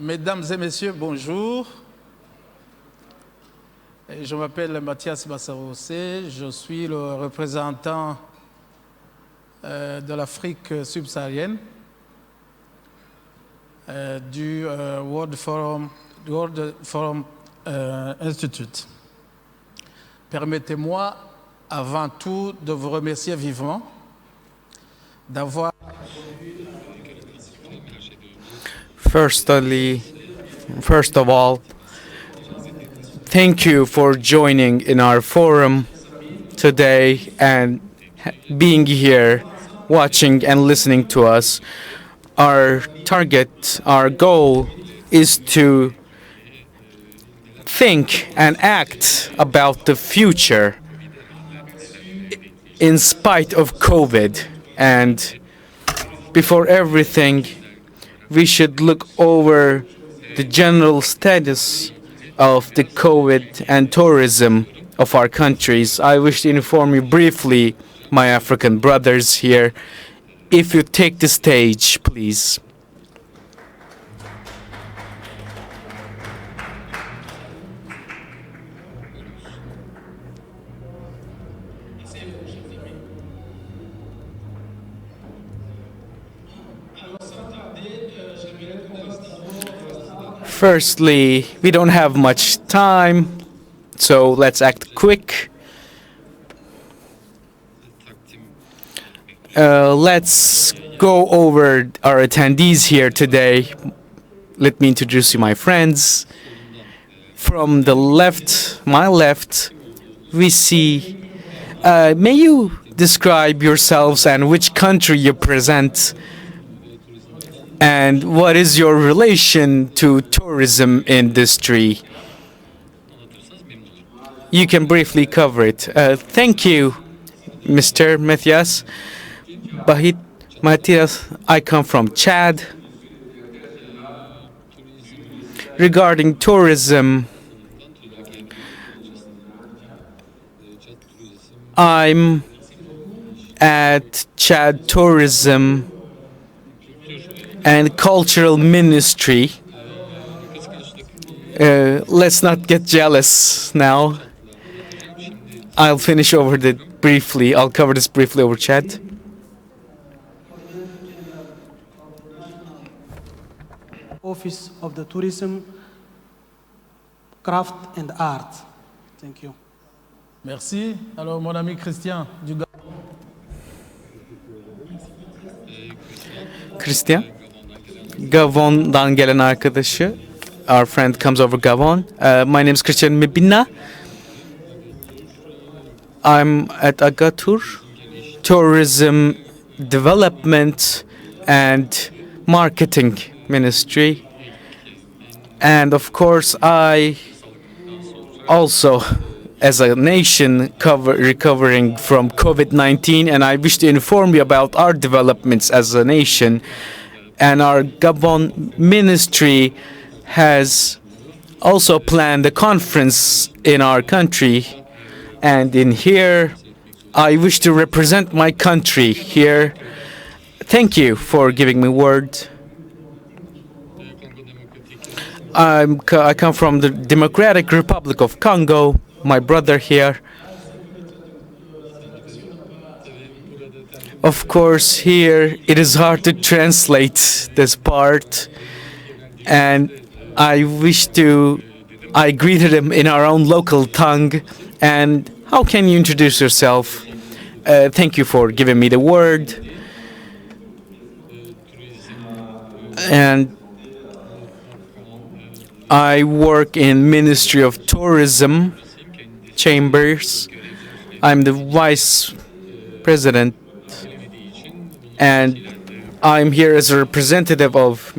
Mesdames et messieurs, bonjour. Je m'appelle Mathias Massarossé, je suis le représentant de l'Afrique subsaharienne du World Forum Institute. Permettez-moi avant tout de vous remercier vivement d'avoir... First of all, thank you for joining in our forum today and being here, watching and listening to us. Our target, our goal is to think and act about the future in spite of COVID. And before everything, we should look over the general status of the COVID and tourism of our countries. I wish to inform you briefly, my African brothers here. If you take the stage, please. Firstly, we don't have much time, so let's act quick. Let's go over our attendees here today. Let me introduce you my friends. From the left, my left, we see, may you describe yourselves and which country you present? And what is your relation to tourism industry? You can briefly cover it. Thank you, Mr. Matthias. Bahit Matthias, I come from Chad. Regarding tourism, I'm at Chad Tourism and Cultural Ministry. Let's not get jealous now. I'll finish over that briefly. I'll cover this briefly over chat. Office of the Tourism, Craft and Art. Thank you. Merci. Alors, mon ami Christian du Gabon. Christian? Gabon'dan gelen arkadaşı. Our friend comes over Gabon. My name is Christian Mibina. I'm at Agatur, Tourism Development and Marketing Ministry. And of course, I also, as a nation recovering from COVID-19, and I wish to inform you about our developments as a nation. And our Gabon ministry has also planned a conference in our country. And in here, I wish to represent my country here. Thank you for giving me word. I come from the Democratic Republic of Congo, my brother here. Of course, here it is hard to translate this part, and I greeted him in our own local tongue. And how can you introduce yourself? Thank you for giving me the word. And I work in Ministry of Tourism Chambers. I'm the Vice President. And I'm here as a representative of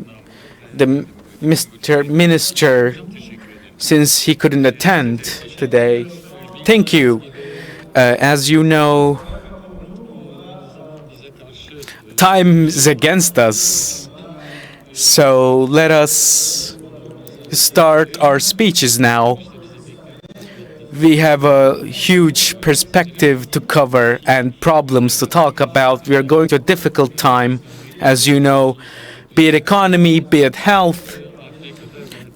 the Mr. Minister since he couldn't attend today. Thank you. As you know, time is against us. So let us start our speeches now. We have a huge perspective to cover and problems to talk about. We are going through a difficult time, as you know, be it economy, be it health,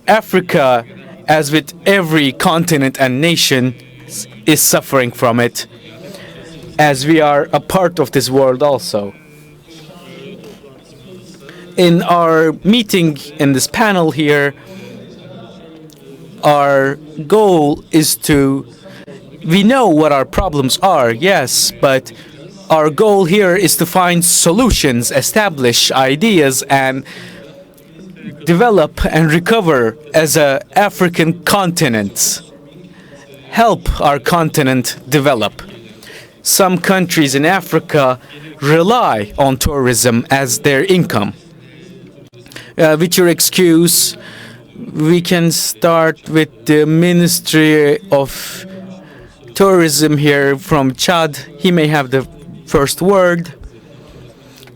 Africa, as with every continent and nation, is suffering from it, as we are a part of this world also. In our meeting in this panel here, our goal is to, we know what our problems are, yes, but our goal here is to find solutions, establish ideas, and develop and recover as an African continent. Help our continent develop. Some countries in Africa rely on tourism as their income. With your excuse, we can start with the Ministry of Tourism here from Chad. He may have the first word.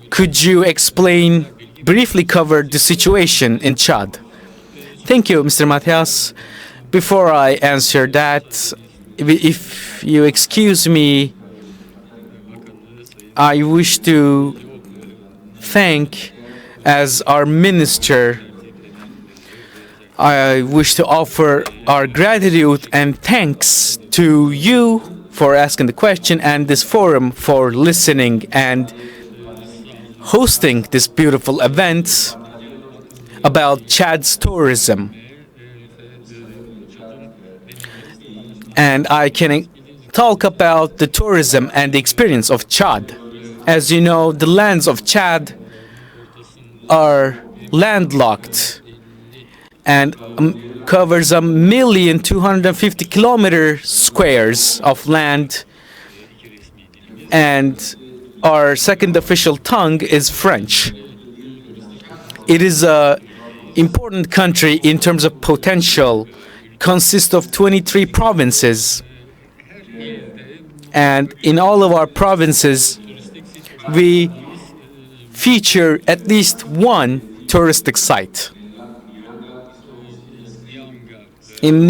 Could you explain, briefly cover the situation in Chad? Thank you, Mr. Matthias. Before I answer that, if you excuse me, I wish to thank, as our minister, I wish to offer our gratitude and thanks to you for asking the question and this forum for listening and hosting this beautiful event about Chad's tourism. And I can talk about the tourism and the experience of Chad. As you know, the lands of Chad are landlocked and covers 1,250,000 kilometer squares of land, and our second official tongue is French. It is an important country in terms of potential, consists of 23 provinces, and in all of our provinces we feature at least one touristic site. In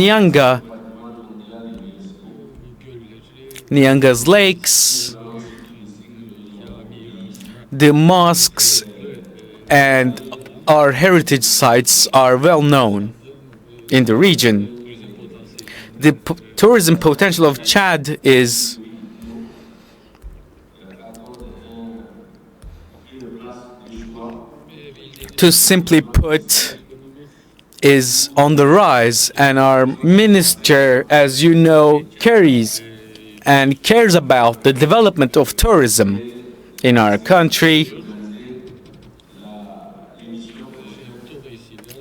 Nyanga's lakes, the mosques and our heritage sites are well known in the region. The tourism potential of Chad is to simply put, is on the rise, and our minister, as you know, cares about the development of tourism in our country.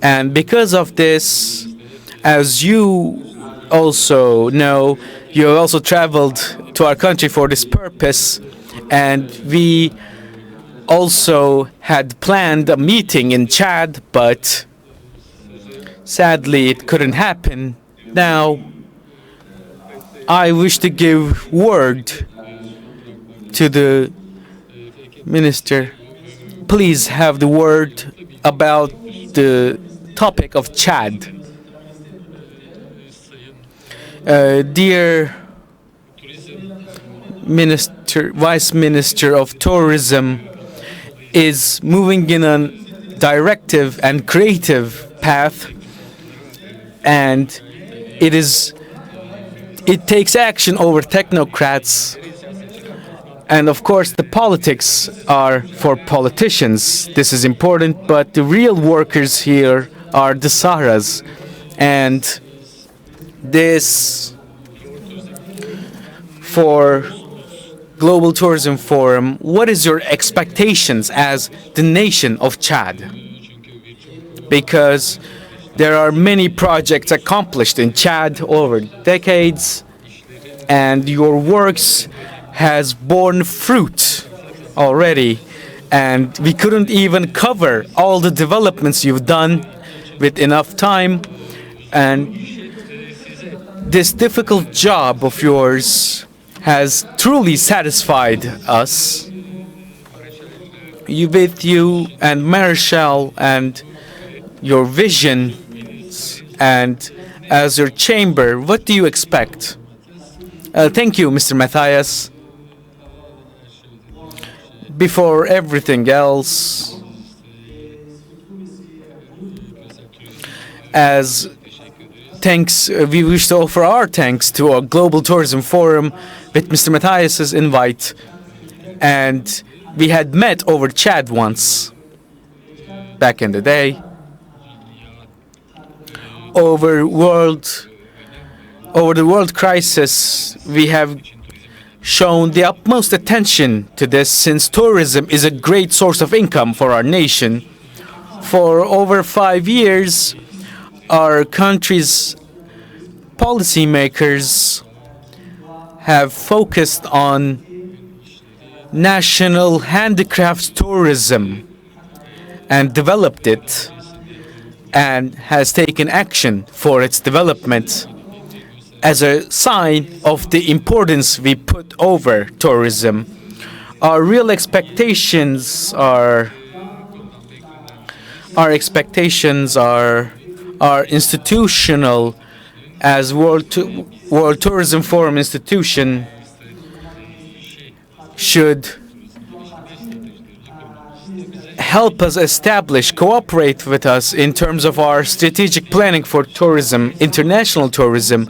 And because of this, as you also know, you have also traveled to our country for this purpose, and we also had planned a meeting in Chad, but sadly it couldn't happen. Now, I wish to give word to the minister. Please have the word about the topic of Chad. Dear Minister, Vice Minister of Tourism is moving in a directive and creative path, and it takes action over technocrats, and of course the politics are for politicians. This is important, but the real workers here are the Saharas, and this for Global Tourism Forum, what is your expectations as the nation of Chad? Because there are many projects accomplished in Chad over decades, and your works has borne fruit already, and we couldn't even cover all the developments you've done with enough time, and this difficult job of yours has truly satisfied us. You and Marshall and your vision, and as your chamber, what do you expect? Thank you, Mr. Matthias. Before everything else, As thanks, we wish to offer our thanks to our Global Tourism Forum with Mr. Matthias's invite. And we had met over chat once back in the day. Over the world crisis, we have shown the utmost attention to this, since tourism is a great source of income for our nation. For over 5 years, our country's policymakers have focused on national handicrafts tourism and developed it, and has taken action for its development as a sign of the importance we put over tourism. Our real expectations are institutional. As World Tourism Forum institution should help us cooperate with us in terms of our strategic planning for tourism, international tourism.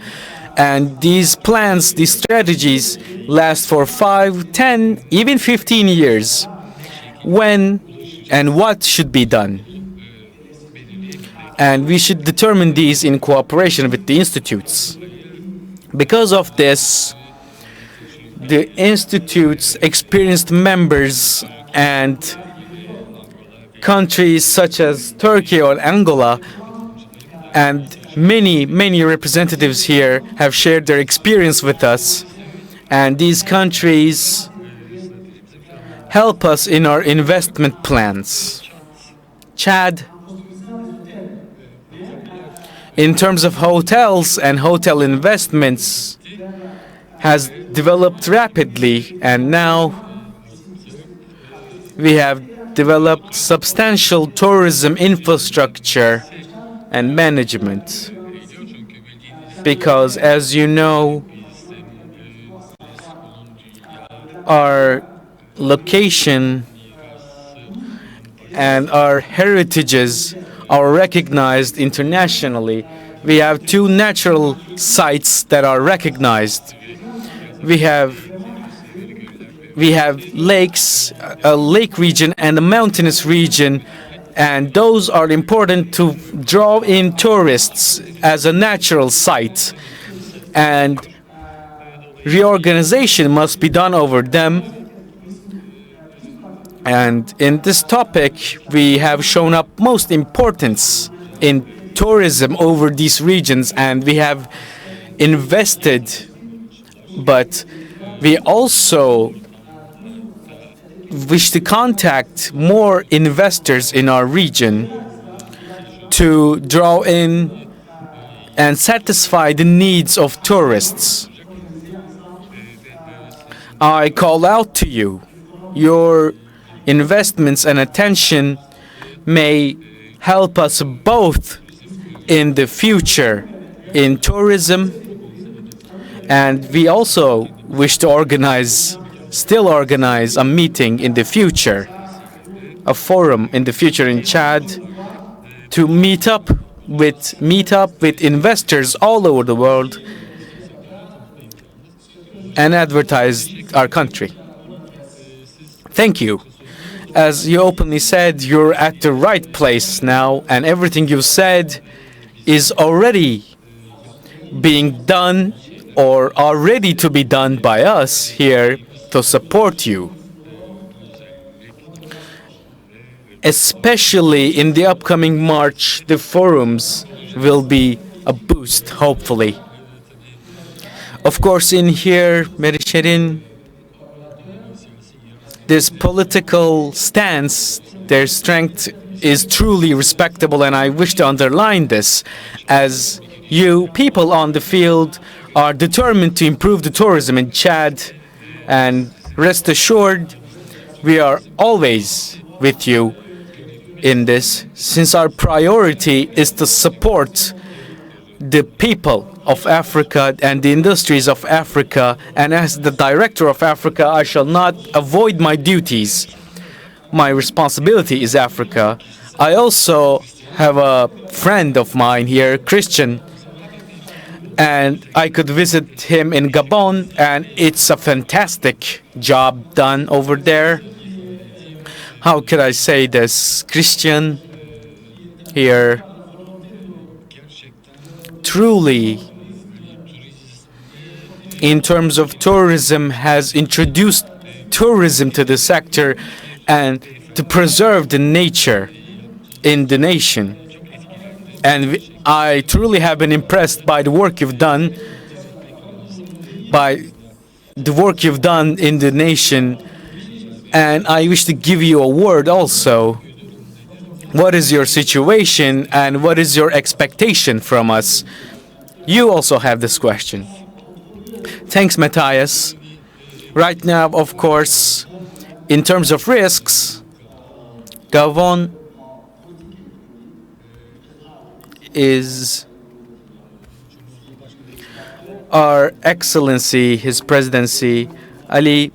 And these plans, these strategies last for 5, 10, even 15 years. When and what should be done? And we should determine these in cooperation with the institutes. Because of this, the institutes experienced members and countries such as Turkey or Angola, and many representatives here have shared their experience with us. And these countries help us in our investment plans. Chad, in terms of hotels and hotel investments, has developed rapidly, and now we have developed substantial tourism infrastructure and management. Because, as you know, our location and our heritages are recognized internationally. We have 2 natural sites that are recognized. We have lakes, a lake region and a mountainous region, and those are important to draw in tourists as a natural site. And reorganization must be done over them. And in this topic, we have shown up most importance in tourism over these regions, and we have invested, but we also wish to contact more investors in our region to draw in and satisfy the needs of tourists. I call out to you. Your investments and attention may help us both in the future in tourism, and we also wish to still organize a meeting in the future, a forum in the future in Chad, to meet up with investors all over the world and advertise our country. Thank you. As you openly said, you're at the right place now, and everything you said is already being done or are ready to be done by us here to support you. Especially in the upcoming March, the forums will be a boost, hopefully. Of course, in here, Merisherin, this political stance, their strength is truly respectable, and I wish to underline this, as you people on the field are determined to improve the tourism in Chad, and rest assured, we are always with you in this, since our priority is to support the people of Africa and the industries of Africa. And as the director of Africa, I shall not avoid my duties. My responsibility is Africa. I also have a friend of mine here, Christian, and I could visit him in Gabon, and it's a fantastic job done over there. How could I say this? Christian here truly, in terms of tourism, has introduced tourism to the sector and to preserve the nature in the nation. And I truly have been impressed by the work you've done, in the nation. And I wish to give you a word also. What is your situation and what is your expectation from us? You also have this question. Thanks, Matthias. Right now, of course, in terms of risks, Gabon is Our Excellency, His Presidency, Ali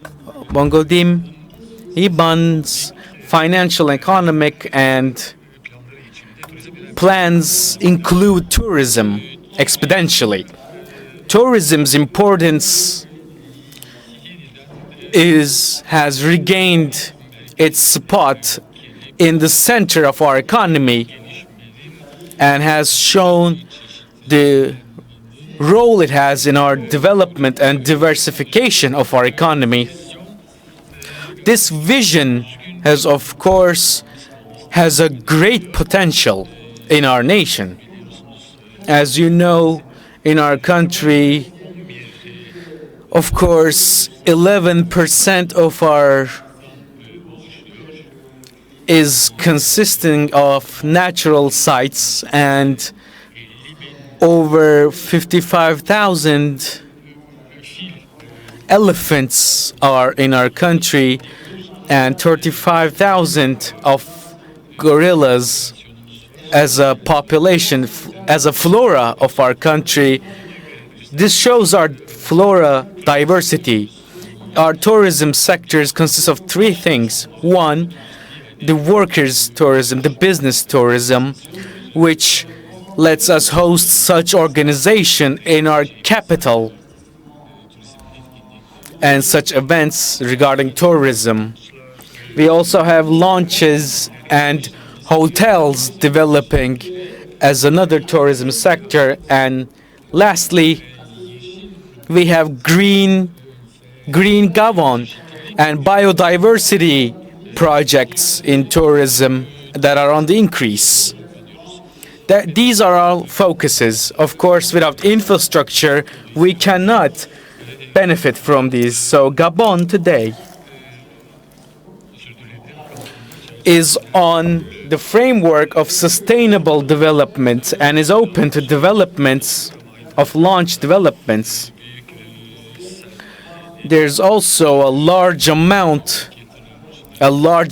Bongodim. Iban's financial, economic, and plans include tourism exponentially. Tourism's importance has regained its spot in the center of our economy and has shown the role it has in our development and diversification of our economy. This vision has, of course, has a great potential in our nation. As you know, in our country, of course, 11% of our is consisting of natural sites, and over 55,000 elephants are in our country, and 35,000 of gorillas as a population, as a flora of our country. This shows our flora diversity. Our tourism sectors consist of three things. One, the workers' tourism, the business tourism, which lets us host such organization in our capital and such events regarding tourism. We also have launches and hotels developing as another tourism sector. And lastly, we have green Gabon and biodiversity projects in tourism that are on the increase. These are our focuses. Of course, without infrastructure, we cannot benefit from these. So Gabon today is on the framework of sustainable development and is open to developments of launch developments. There's also a large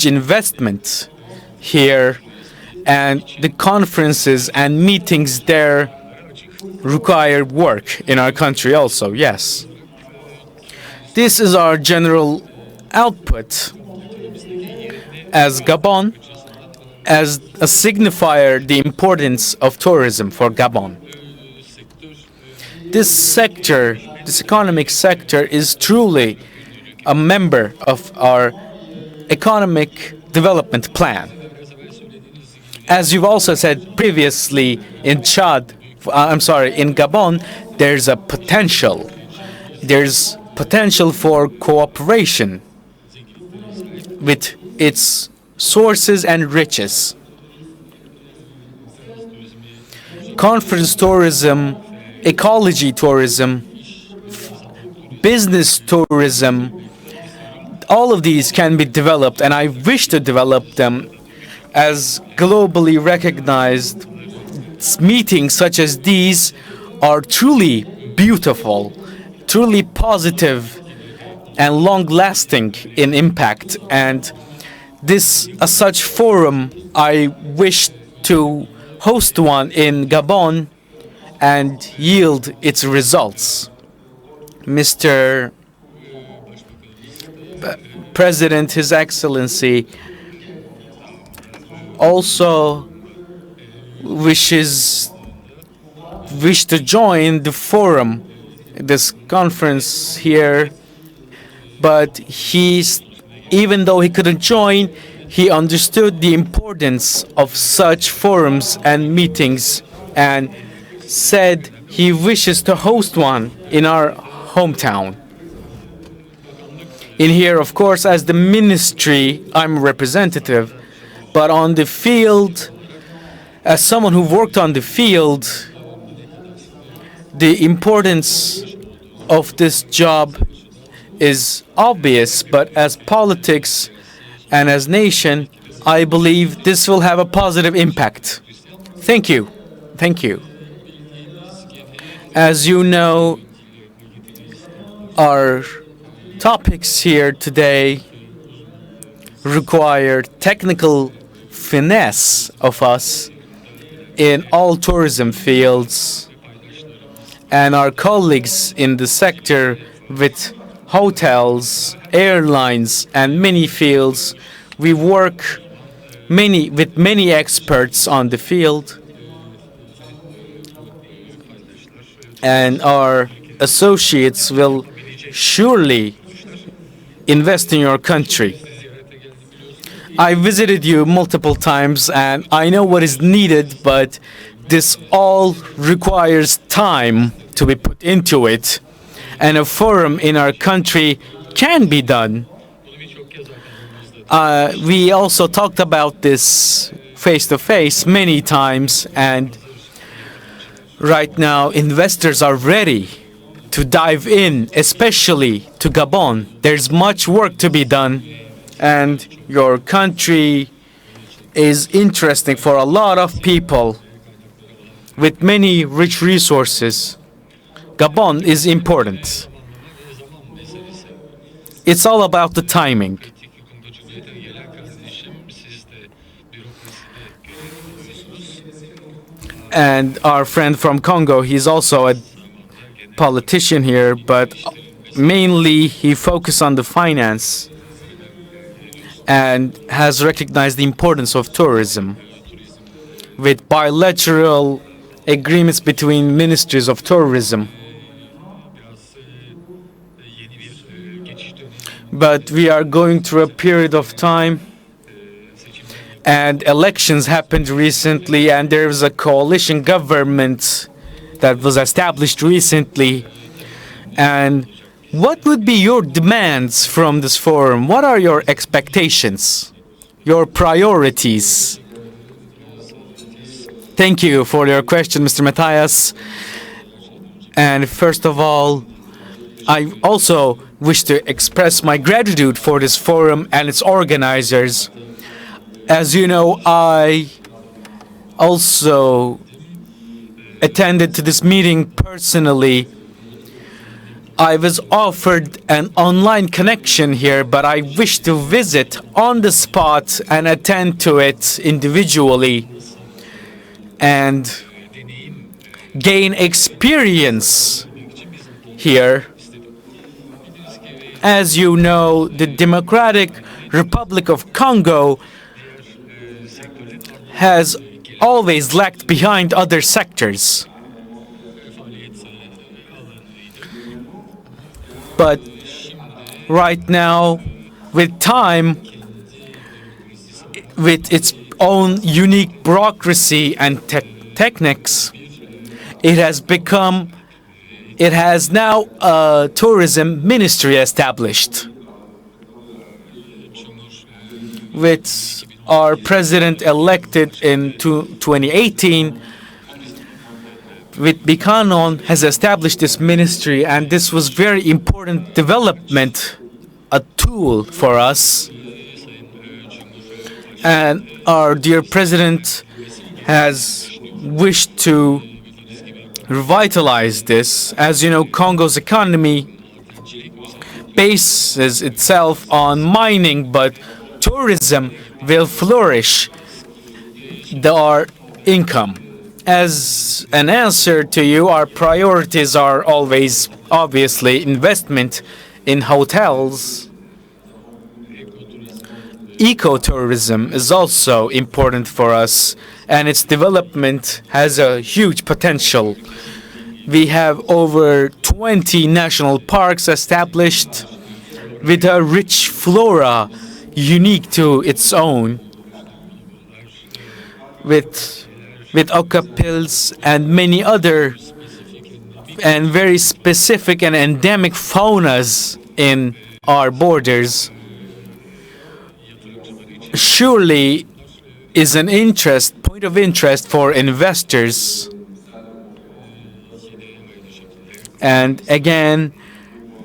investment here, and the conferences and meetings there require work in our country also, yes. This is our general output as Gabon, as a signifier the importance of tourism for Gabon. This sector, this economic sector, is truly a member of our economic development plan. As you've also said previously, in Gabon, there's a potential. There's potential for cooperation with its sources and riches. Conference tourism, ecology tourism, business tourism, all of these can be developed, and I wish to develop them as globally recognized. Meetings such as these are truly beautiful, truly positive, and long-lasting in impact. And such forum, I wish to host one in Gabon and yield its results. Mr. President, His Excellency, also wish to join the forum, this conference here, but even though he couldn't join, he understood the importance of such forums and meetings and said he wishes to host one in our hometown. In here, of course, as the ministry, I'm a representative, but on the field, as someone who worked on the field, the importance of this job is obvious, but as politics and as nation, I believe this will have a positive impact. Thank you. Thank you. As you know, our topics here today require technical finesse of us in all tourism fields, and our colleagues in the sector with hotels, airlines, and many fields. We work with many experts on the field, and our associates will surely invest in your country. I visited you multiple times and I know what is needed, but this all requires time to be put into it. And a forum in our country can be done. We also talked about this face to face many times, and right now investors are ready to dive in, especially to Gabon. There's much work to be done, and your country is interesting for a lot of people with many rich resources. Gabon is important. It's all about the timing. And our friend from Congo, he's also a politician here, but mainly he focused on the finance and has recognized the importance of tourism with bilateral agreements between ministries of tourism. But we are going through a period of time, and elections happened recently, and there was a coalition government that was established recently. And what would be your demands from this forum? What are your expectations, your priorities? Thank you for your question, Mr. Matthias. And first of all, I also wish to express my gratitude for this forum and its organizers. As you know, I also attended to this meeting personally. I was offered an online connection here, but I wish to visit on the spot and attend to it individually and gain experience here. As you know, the Democratic Republic of Congo has always lagged behind other sectors. But right now, with time, with its own unique bureaucracy and techniques, it has now a tourism ministry established, with our president elected in 2018. With Buchanan has established this ministry, and this was very important development, a tool for us. And our dear president has wished to revitalize this. As you know, Congo's economy bases itself on mining, but tourism will flourish our income. As an answer to you, our priorities are always obviously investment in hotels, ecotourism is also important for us, and its development has a huge potential. We have over 20 national parks established with a rich flora unique to its own, with okapils and many other and very specific and endemic faunas in our borders. Surely is an point of interest for investors. And again,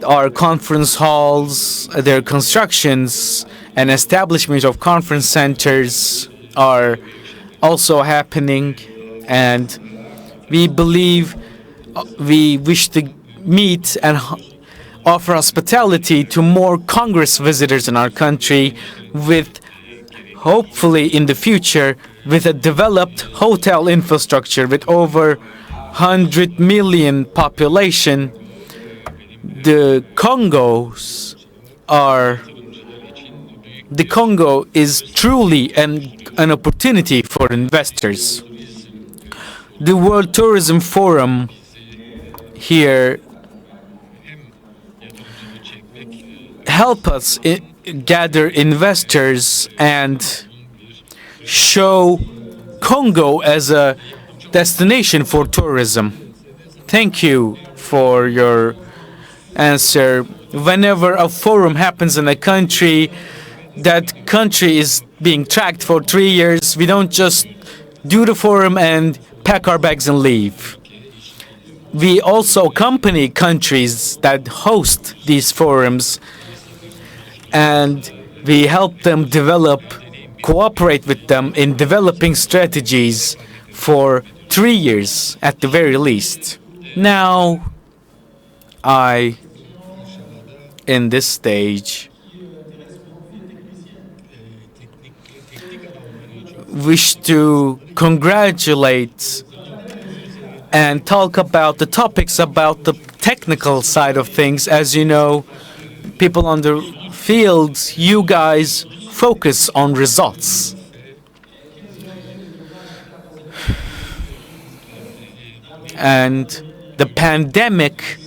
our conference halls, their constructions and establishment of conference centers are also happening, and we believe we wish to meet and offer hospitality to more Congress visitors in our country, with hopefully in the future with a developed hotel infrastructure with over 100 million population. The Congo is truly an opportunity for investors. The World Tourism Forum here help us gather investors and show Congo as a destination for tourism. Thank you for your answer. Whenever a forum happens in a country, that country is being tracked for 3 years. We don't just do the forum and pack our bags and leave. We also accompany countries that host these forums, and we help them cooperate with them in developing strategies for 3 years at the very least. Now, in this stage, wish to congratulate and talk about the topics about the technical side of things. As you know, people on the fields, you guys focus on results. And the pandemic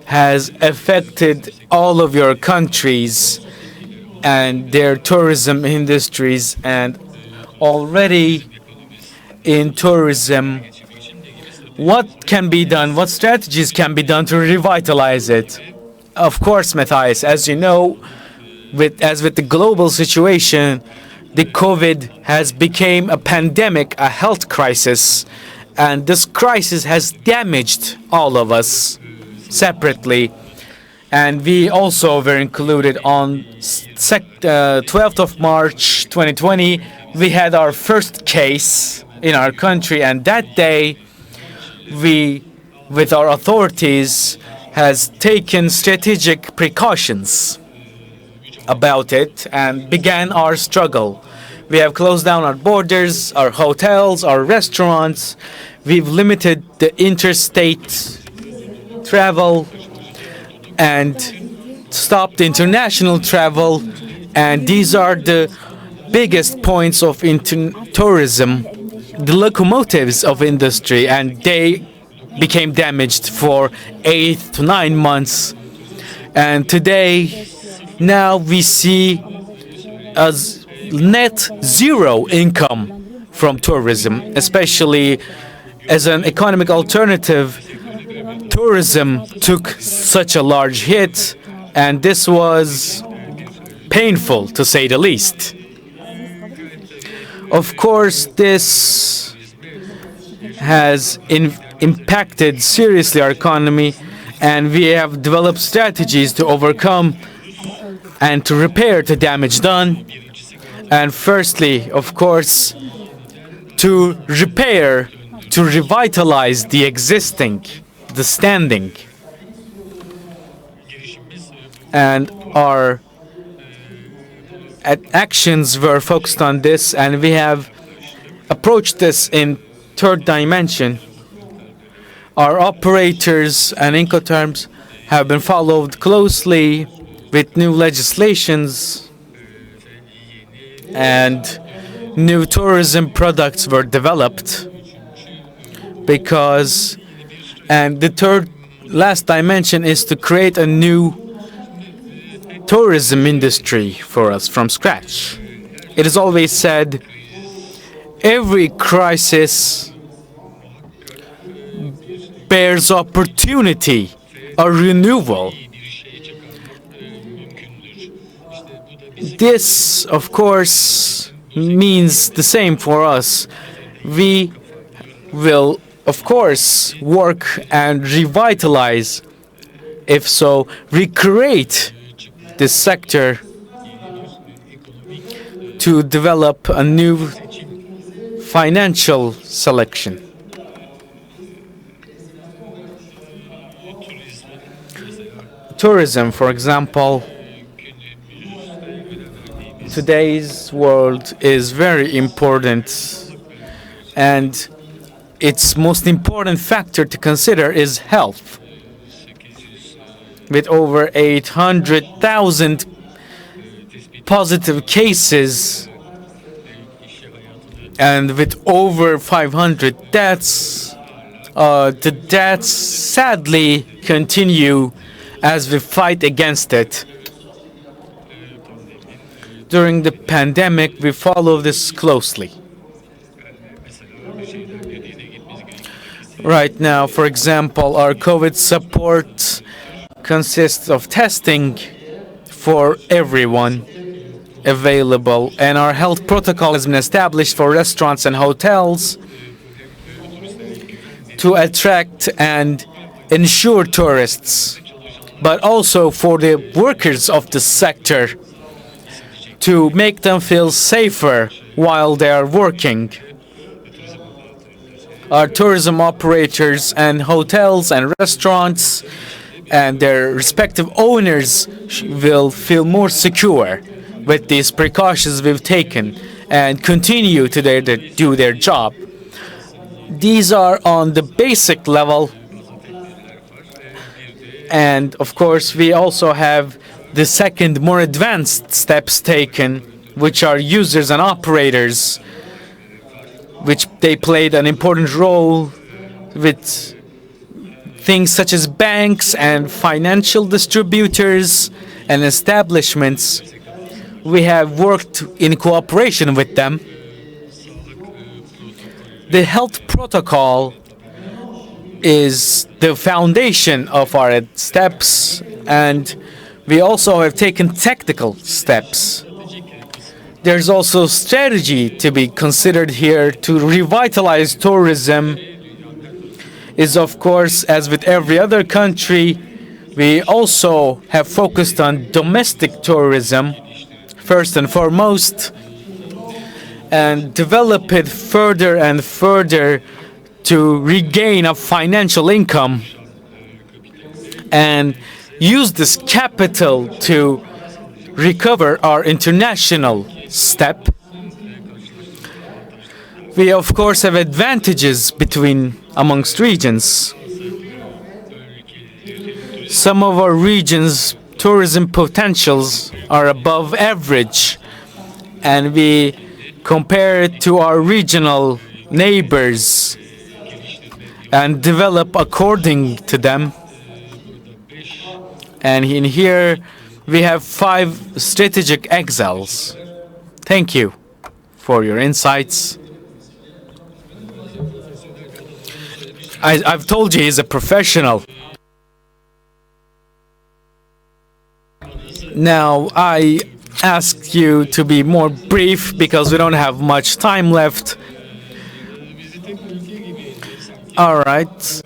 has affected all of your countries and their tourism industries, and already in tourism, what can be done, what strategies can be done to revitalize it? Of course, Matthias, as you know, with the global situation, the COVID has become a pandemic, a health crisis, and this crisis has damaged all of us separately. And we also were included on 12th of March 2020. We had our first case in our country, and that day we, with our authorities, has taken strategic precautions about it and began our struggle. We have closed down our borders, our hotels, our restaurants. We've limited the interstate travel and stopped international travel. And these are the biggest points of tourism, the locomotives of industry, and they became damaged for 8 to 9 months. And today, now we see as net zero income from tourism, especially as an economic alternative. Tourism took such a large hit, and this was painful to say the least. Of course, this has impacted seriously our economy, and we have developed strategies to overcome and to repair the damage done. And firstly, of course, to repair, to revitalize the existing, the standing. And our actions were focused on this, and we have approached this in third dimension. Our operators and Incoterms have been followed closely with new legislations and new tourism products were developed because, and the third last dimension is to create a new tourism industry for us from scratch. It is always said every crisis bears opportunity, a renewal. This, of course, means the same for us. We will, of course, work and revitalize, if so, recreate this sector to develop a new financial selection. Tourism, for example, today's world is very important, and its most important factor to consider is health. With over 800,000 positive cases and with over 500 deaths, the deaths sadly continue as we fight against it. During the pandemic, we follow this closely. Right now, for example, our COVID support consists of testing for everyone available, and our health protocol has been established for restaurants and hotels to attract and ensure tourists, but also for the workers of the sector to make them feel safer while they are working. Our tourism operators and hotels and restaurants and their respective owners will feel more secure with these precautions we've taken and continue to do their job. These are on the basic level, and of course we also have the second, more advanced steps taken, which are users and operators, which they played an important role with things such as banks and financial distributors and establishments. We have worked in cooperation with them. The health protocol is the foundation of our steps, and we also have taken technical steps. There's also strategy to be considered here to revitalize tourism. Is of course, as with every other country, we also have focused on domestic tourism first and foremost, and develop it further and further to regain a financial income and use this capital to recover our international step. We of course have advantages amongst regions. Some of our regions' tourism potentials are above average, and we compare it to our regional neighbors and develop according to them. And in here we have 5 strategic exiles. Thank you for your insights. I've told you he's a professional. Now, I ask you to be more brief because we don't have much time left. All right.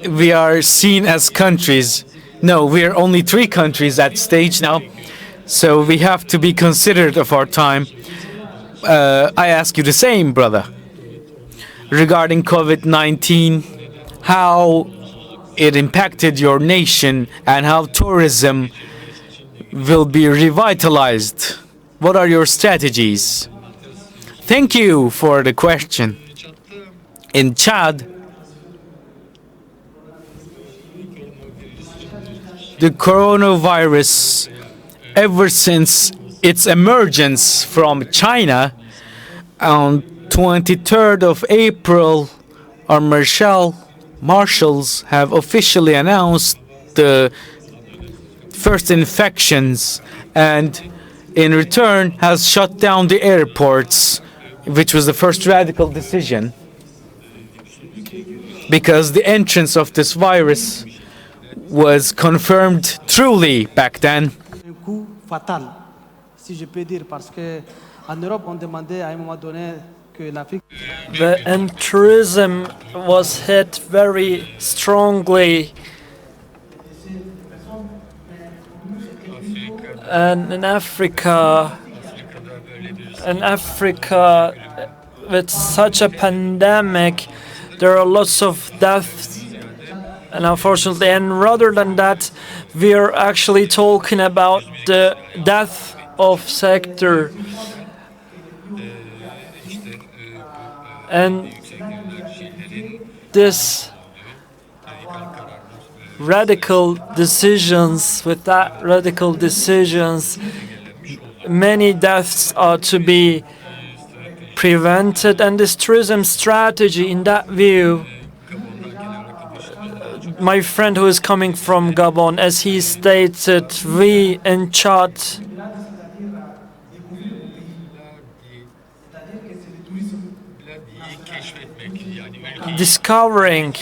We are seen as countries. No, we are only 3 countries at stage now, so we have to be considerate of our time. I ask you the same, brother. Regarding COVID-19, how it impacted your nation and how tourism will be revitalized. What are your strategies? Thank you for the question. In Chad, the coronavirus, ever since its emergence from China. On 23rd of April, our marshals have officially announced the first infections, and in return has shut down the airports, which was the first radical decision, because the entrance of this virus was confirmed truly back then. Un coup fatal, si je peux dire, parce que en Europe, on demandait à un moment donné que l'Afrique And tourism was hit very strongly. And in Africa, with such a pandemic, there are lots of deaths, and unfortunately, and rather than that, we are actually talking about the death of sector. And this radical decisions, many deaths are to be prevented, and this tourism strategy, in that view, my friend who is coming from Gabon, as he stated, we in Chad discovering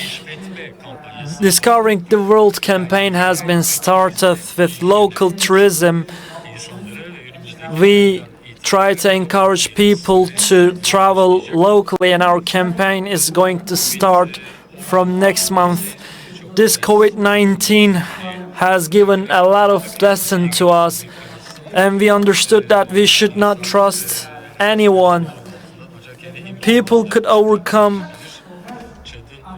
the world campaign has been started with local tourism. We try to encourage people to travel locally, and our campaign is going to start from next month. This COVID-19 has given a lot of lesson to us, and we understood that we should not trust anyone. People could overcome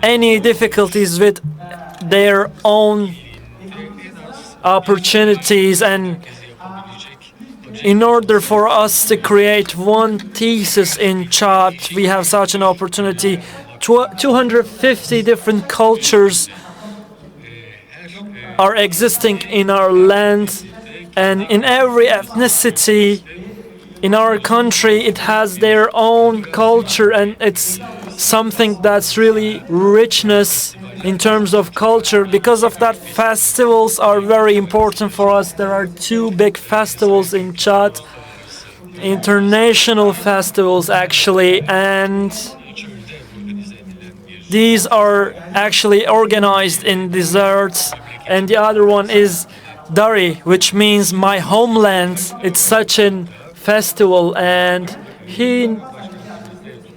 any difficulties with their own opportunities, and in order for us to create one thesis in Chad, we have such an opportunity. 250 different cultures are existing in our land, and in every ethnicity in our country, it has their own culture, and it's something that's really richness in terms of culture. Because of that, festivals are very important for us. There are two big festivals in Chad, international festivals actually, and these are actually organized in deserts, and the other one is Dari, which means my homeland. It's such a festival, and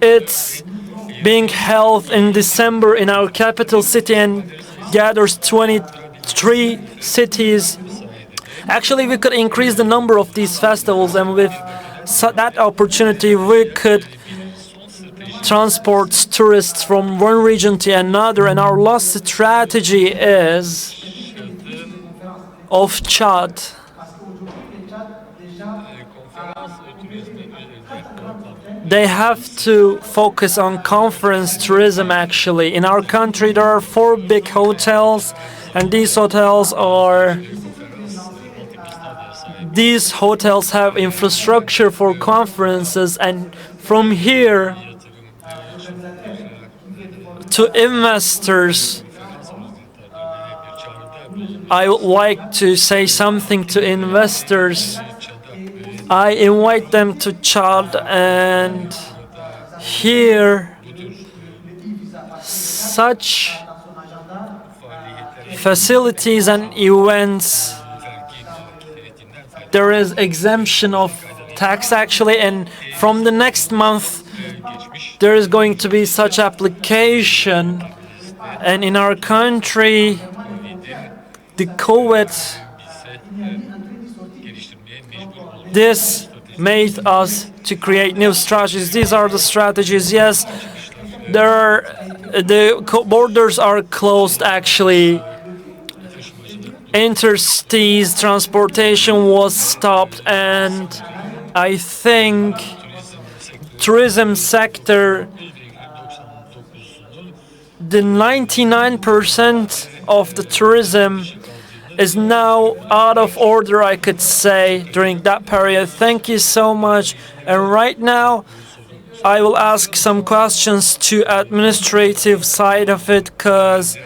it's being held in December in our capital city and gathers 23 cities. Actually, we could increase the number of these festivals, and with that opportunity, we could transport tourists from one region to another. And our last strategy is of Chad. They have to focus on conference tourism actually. In our country there are 4 big hotels, and these hotels have infrastructure for conferences, and from here to investors, I would like to say something to investors. I invite them to Chad, and here such facilities and events, there is exemption of tax actually, and from the next month there is going to be such application. And in our country, the COVID, this made us to create new strategies. These are the strategies. Yes, the borders are closed actually. Intercities transportation was stopped, and I think tourism sector, the 99% of the tourism is now out of order, I could say, during that period. Thank you so much. And right now, I will ask some questions to administrative side of it, because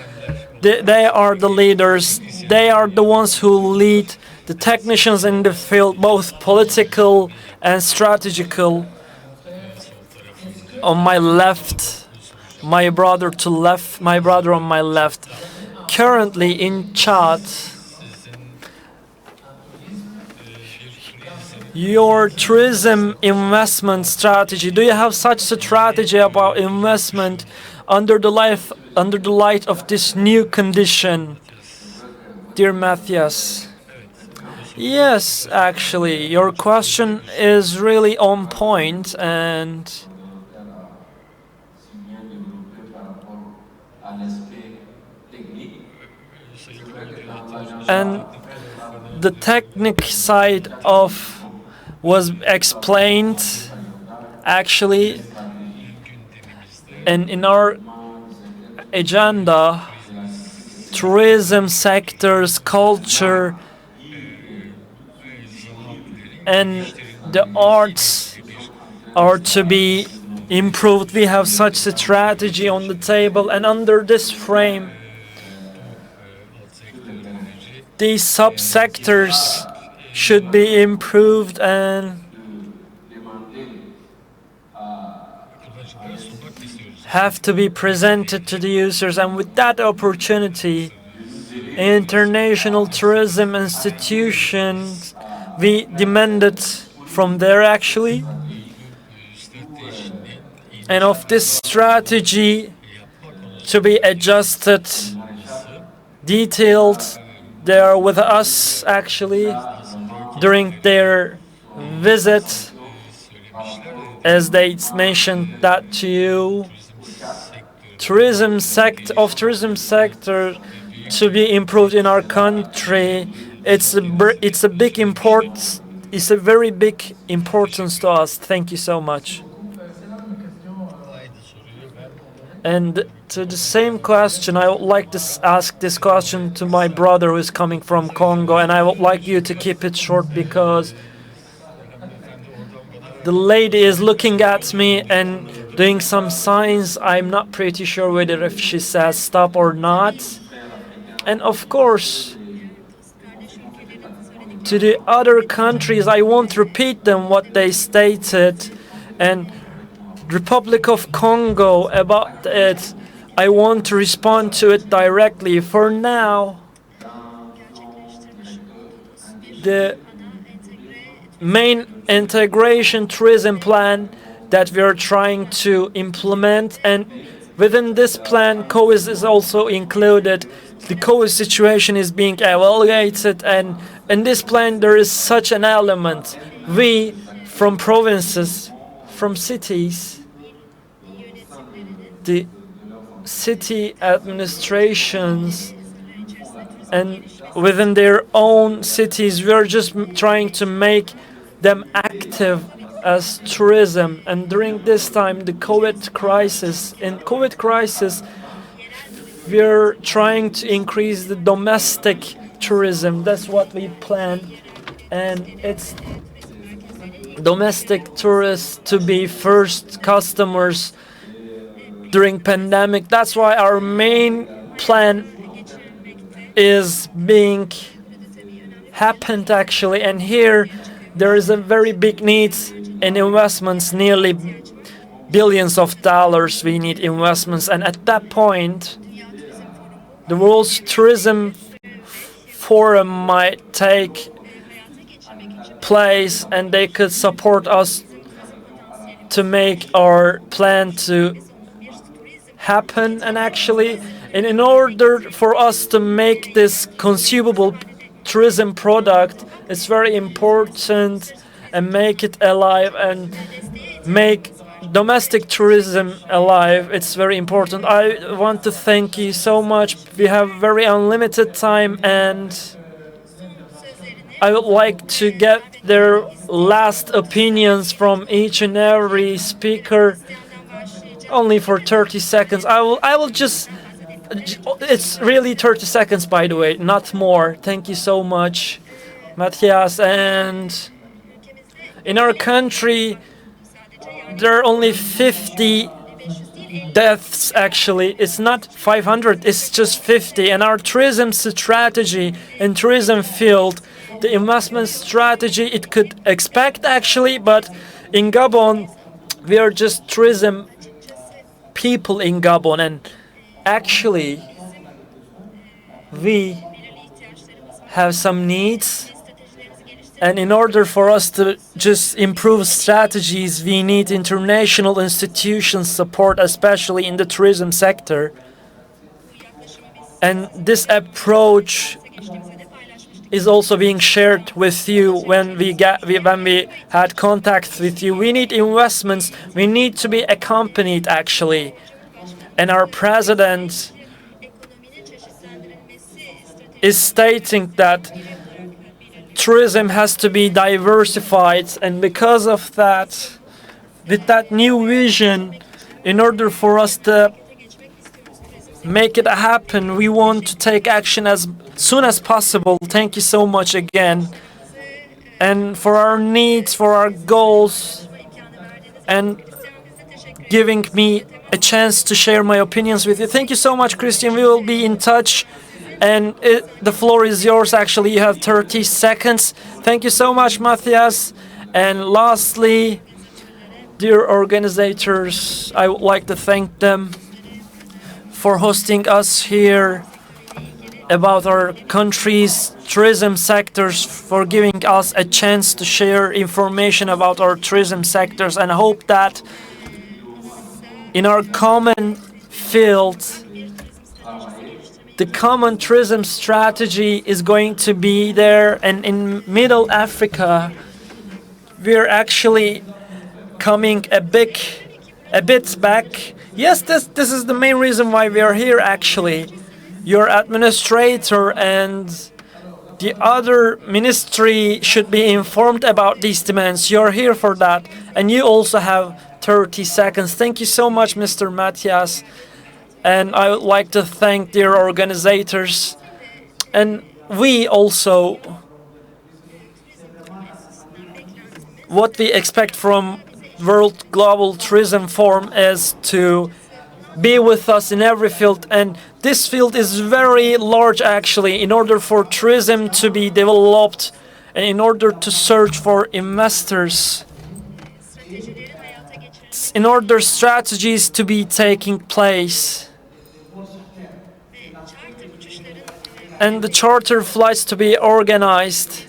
they are the leaders. They are the ones who lead the technicians in the field, both political and strategical. On my left, my brother on my left. Currently in Chad, your tourism investment strategy. Do you have such a strategy about investment under the light of this new condition, dear Matthias? Yes, actually, your question is really on point, and the technical side of was explained actually, and in our agenda, tourism sectors, culture, and the arts are to be improved. We have such a strategy on the table, and under this frame, these subsectors should be improved and have to be presented to the users. And with that opportunity, international tourism institutions, we demanded from there actually, and of this strategy to be adjusted, detailed. They are with us actually during their visit, as they mentioned that to you. Tourism sector to be improved in our country. It's a very big importance to us. Thank you so much. And to the same question, I would like to ask this question to my brother who is coming from Congo, and I would like you to keep it short because the lady is looking at me and doing some signs. I'm not pretty sure whether if she says stop or not. And of course, to the other countries, I won't repeat them what they stated. And Republic of Congo, about it, I want to respond to it directly. For now, the main integration tourism plan that we are trying to implement, and within this plan, COVID is also included. The COVID situation is being evaluated, and in this plan there is such an element. We, from provinces, from cities, the city administrations, and within their own cities, we are just trying to make them active as tourism. And during this time, in COVID crisis, we're trying to increase the domestic tourism. That's what we plan, and it's domestic tourists to be first customers during pandemic. That's why our main plan is being happened actually, and here there is a very big need in investments, nearly billions of dollars we need investments, and at that point the World's Tourism Forum might take place and they could support us to make our plan to happen. And actually, in order for us to make this consumable tourism product, it's very important and make it alive and make domestic tourism alive. It's very important. I want to thank you so much. We have very unlimited time, and I would like to get their last opinions from each and every speaker only for 30 seconds. I will just It's really 30 seconds, by the way, not more. Thank you so much, Matthias. And in our country, there are only 50 deaths, actually. It's not 500, it's just 50. And our tourism strategy and tourism field, the investment strategy, it could expect, actually, but in Gabon, we are just tourism people in Gabon, and actually, we have some needs. And in order for us to just improve strategies, we need international institutions support, especially in the tourism sector. And this approach is also being shared with you when we had contact with you. We need investments. We need to be accompanied, actually. And our president is stating that tourism has to be diversified, and because of that, with that new vision, in order for us to make it happen, we want to take action as soon as possible. Thank you so much again. And for our needs, for our goals, and giving me a chance to share my opinions with you. Thank you so much, Christian. We will be in touch. And the floor is yours, actually. You have 30 seconds. Thank you so much, Matthias. And lastly, dear organizers, I would like to thank them for hosting us here about our country's tourism sectors, for giving us a chance to share information about our tourism sectors, and I hope that in our common field, the common tourism strategy is going to be there. And in Middle Africa, we're actually coming a bit back. Yes, this is the main reason why we are here, actually. Your administrator and the other ministry should be informed about these demands. You're here for that. And you also have 30 seconds. Thank you so much, Mr. Matthias. And I would like to thank dear organizers. And we also, what we expect from World Global Tourism Forum is to be with us in every field. And this field is very large, actually, in order for tourism to be developed and in order to search for investors, in order strategies to be taking place, and the charter flights to be organized.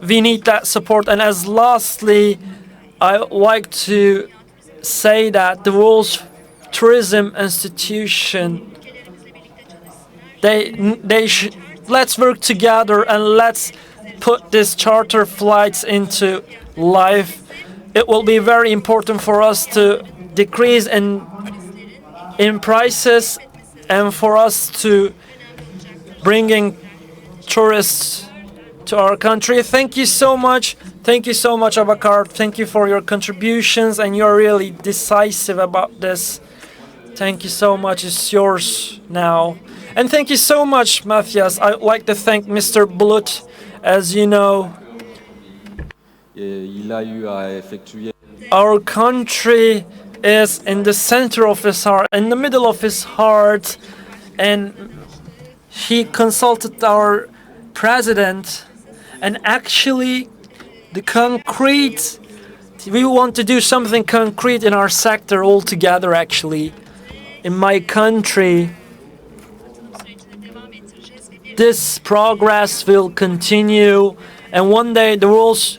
We need that support. And as lastly, I would like to say that the World Tourism Institution, let's work together and let's put these charter flights into life. It will be very important for us to decrease in prices and for us to bringing tourists to our country. Thank you so much. Thank you so much, Abakar. Thank you for your contributions, and you're really decisive about this. Thank you so much. It's yours now. And thank you so much, Matthias. I would like to thank Mr. Blut. As you know, our country is in the center of his heart, in the middle of his heart, and he consulted our president, and actually we want to do something concrete in our sector altogether, actually. In my country, this progress will continue, and one day the World's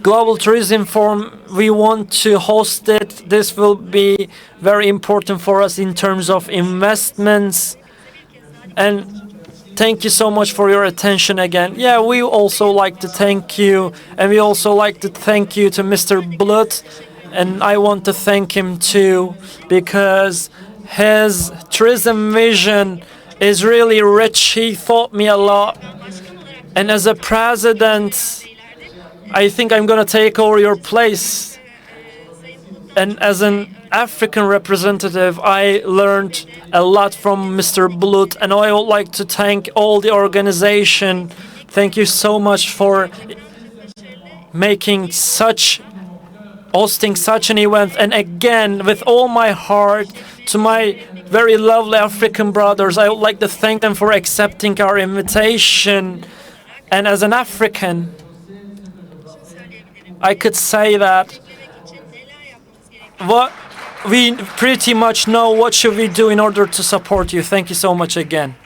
Global Tourism Forum, we want to host it. This will be very important for us in terms of investments. And thank you so much for your attention again. Yeah, we also like to thank you, and we also like to thank you to Mr. Blut, and I want to thank him too, because his tourism vision is really rich. He taught me a lot, and as a president, I think I'm gonna take over your place. And as an African representative, I learned a lot from Mr. Bulut, and I would like to thank all the organization. Thank you so much for hosting such an event. And again, with all my heart, to my very lovely African brothers, I would like to thank them for accepting our invitation. And as an African, I could say that we pretty much know what should we do in order to support you. Thank you so much again.